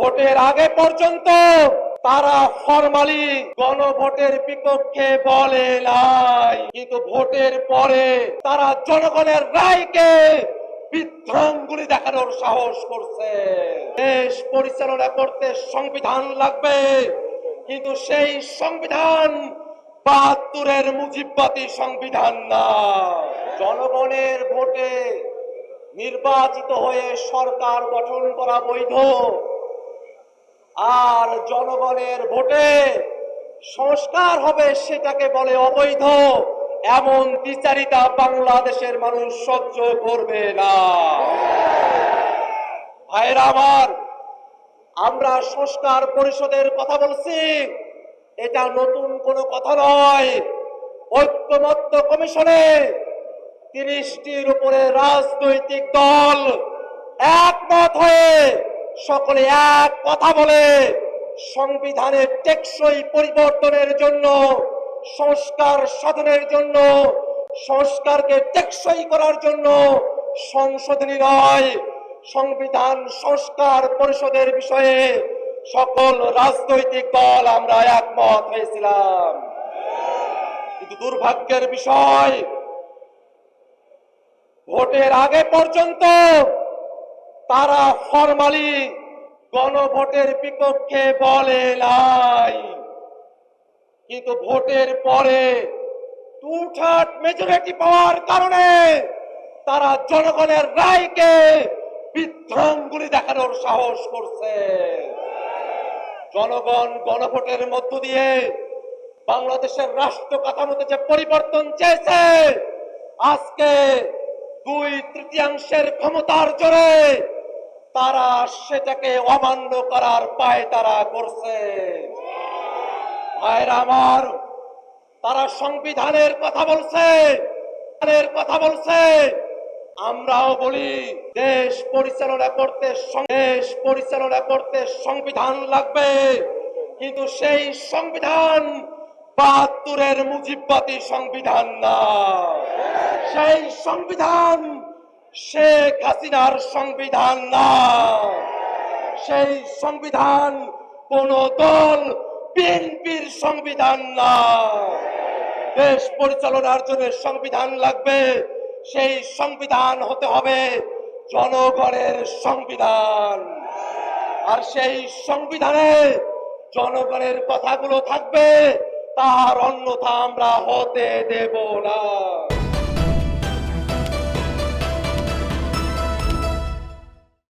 ভোটের আগে পর্যন্ত তারা ফরমালি গণভোটের বিপক্ষে বলে নাই, কিন্তু ভোটের পরে তারা জনগণের রায়কে বিধ্বংগুলি দেখানোর সাহস করছে। দেশ পরিচালনা করতে সংবিধান লাগবে, কিন্তু সেই সংবিধান ৭২-এর মুজিববাদী সংবিধান না। জনগণের ভোটে নির্বাচিত হয়ে সরকার গঠন করা বৈধ, আর জনগণের ভোটে সংস্কার হবে সেটাকে বলে অবৈধ। এমন দ্বিচারিতা বাংলাদেশের মানুষ সহ্য করবে না। ভাইরা আমার, আমরা সংস্কার পরিষদের কথা বলছি, এটা নতুন কোনো কথা নয়। ঐক্যমত্য কমিশনে ৩০টির উপরে রাজনৈতিক দল একমত হয়ে সকলে এক কথা বলে সংবিধানের টেকসই পরিবর্তনের জন্য, সংস্কার সাধনের জন্য, সংস্কারকে টেকসই করার জন্য সংশোধনী নয়, সংবিধান সংস্কার পরিষদের বিষয়ে সকল রাজনৈতিক দল আমরা একমত হয়েছিলাম। কিন্তু দুর্ভাগ্যের বিষয়, ভোটের আগে পর্যন্ত তারা ফরমালি গণভোটের বিপক্ষে বলে নাই, কিন্তু ভোটের পরে টুঠাট মেজরিটি পাওয়ার কারণে তারা জনগণের রায়কে বিধ্বংগুলি দেখানোর সাহস করছে। জনগণ গণভোটের মধ্য দিয়ে বাংলাদেশের রাষ্ট্র কাঠামোতে যে পরিবর্তন চেয়েছে, আজকে ২/৩ ক্ষমতার জোরে তারা সেটাকে অমান্য করার পায়তারা করছে। ভাইরা আমার, তারা সংবিধানের কথা বলছে, আমরাও বলি দেশ পরিচালনা করতে সংবিধান লাগবে, কিন্তু সেই সংবিধান ৭২-এর মুজিববাদী সংবিধান না। সেই সংবিধান শেখ হাসিনার সংবিধান না। সেই সংবিধান কোন দল বিএনপির সংবিধান না। দেশ পরিচালনার জন্য সংবিধান লাগবে, সেই সংবিধান হতে হবে জনগণের সংবিধান, আর সেই সংবিধানে জনগণের কথাগুলো থাকবে, তার অন্যথা আমরা হতে দেব না।